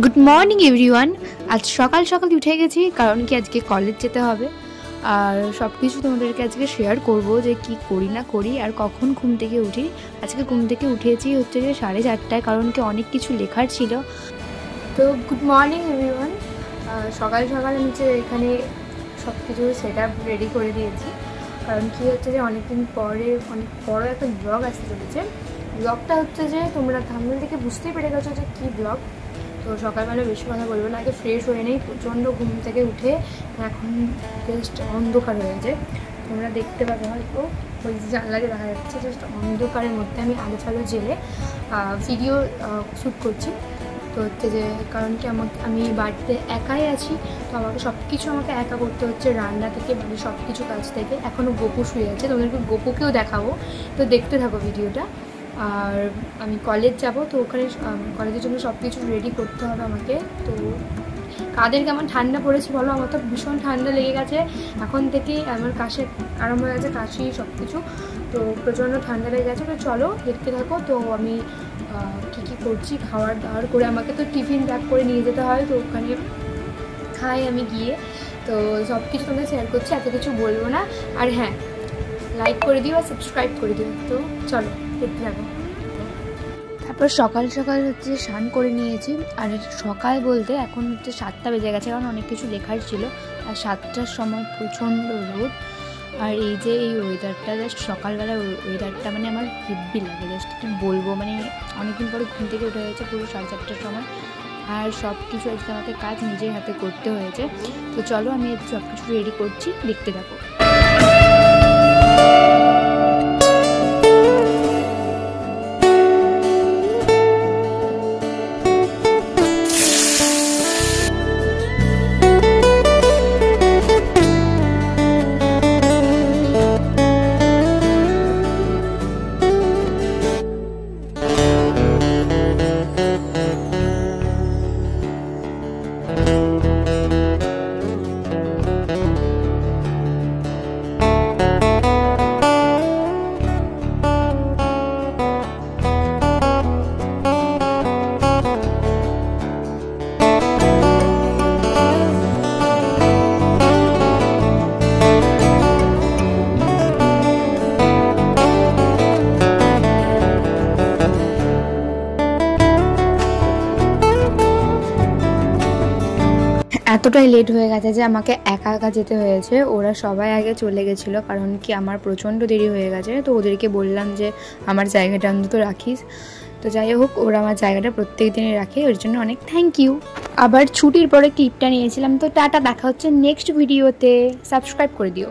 Good morning everyone. আজ সকাল সকাল উঠে গেছি, কারণ কি আজকে কলেজ যেতে হবে। আর সব কিছু তোমাদেরকে আজকে শেয়ার করব যে কি করি না করি আর কখন ঘুম থেকে উঠি। আজকে ঘুম থেকে উঠেছি হচ্ছে যে 4:30টায়, কারণ কি অনেক কিছু লেখার ছিল। তো গুড মর্নিং এভরিওয়ান। সকাল সকাল আমি যে এখানে সব কিছু সেট আপ রেডি করে দিয়েছি, কারণ কি হচ্ছে যে অনেকদিন পরে অনেক বড় একটা ব্লগ আসতে চলেছে। ব্লগটা হচ্ছে যে তোমরা থাম্বনেল থেকে বুঝতেই পেরে গেছো যে কী ব্লগ। তো সকালবেলা বেশি কথা বলবো না, আগে ফ্রেশ হয়ে নেই। প্রচণ্ড ঘুম থেকে উঠে এখন জাস্ট অন্ধকার হয়েছে, তোমরা দেখতে পাবে হয়তো ওই জানলাতে দেখা যাচ্ছে। জাস্ট অন্ধকারের মধ্যে আমি আলো ফালো জেলে ভিডিও শ্যুট করছি। তো হচ্ছে যে কারণ কি আমি বাড়িতে একাই আছি, তো আমাকে সব কিছু একা করতে হচ্ছে, রান্না থেকে মানে সব কিছু কাজ থেকে। এখনও গপু শুয়ে আছে, তোমাদেরকে গপুকেও দেখাবো, তো দেখতে থাকো ভিডিওটা। আর আমি কলেজ যাব, তো ওখানে কলেজের জন্য সব কিছু রেডি করতে হবে আমাকে। তো কাদের কেমন ঠান্ডা পড়েছে বলো? আমার তো ভীষণ ঠান্ডা লেগে গেছে এখন থেকেই, আমার কাশি আরম্ভ হয়ে গেছে, কাশি সব কিছু। তো প্রচণ্ড ঠান্ডা লেগে গেছে। তো চলো দেখতে থাকো। তো আমি কী করছি, খাওয়ার দাওয়ার করে আমাকে তো টিফিন প্যাক করে নিয়ে যেতে হয়, তো ওখানে খাই আমি গিয়ে। তো সব কিছু তোমাদের শেয়ার করছি, এত কিছু বলবো না। আর হ্যাঁ, লাইক করে দিও আর সাবস্ক্রাইব করে দিও। তো চলো দেখতে থাকো। তারপর সকাল সকাল হচ্ছে স্নান করে নিয়েছি। আর সকাল বলতে এখন হচ্ছে 7টা বেজে গেছে, কারণ অনেক কিছু লেখার ছিল। আর 7টার সময় প্রচণ্ড রোদ। আর এই যে এই ওয়েদারটা, জাস্ট সকালবেলা ওয়েদারটা মানে আমার হেব্বি লাগে, জাস্ট কি বলবো। মানে অনেকদিন পরে ঘুম থেকে উঠে গেছে পুরো 4:30টার সময়। আর সব কিছু আজকে আমাকে কাজ নিজের হাতে করতে হয়েছে। তো চলো আমি সব কিছু রেডি করছি, দেখতে থাকো। এতটাই লেট হয়ে গেছে যে আমাকে একা একা যেতে হয়েছে। ওরা সবাই আগে চলে গেছিলো, কারণ কি আমার প্রচণ্ড দেরি হয়ে গেছে। তো ওদেরকে বললাম যে আমার জায়গাটা অন্তত রাখিস। তো যাই হোক, ওরা আমার জায়গাটা প্রত্যেক দিনই রাখে, ওর জন্য অনেক থ্যাংক ইউ। আবার ছুটির পরে ক্লিপটা নিয়েছিলাম। তো টাটা, দেখা হচ্ছে নেক্সট ভিডিওতে। সাবস্ক্রাইব করে দিও।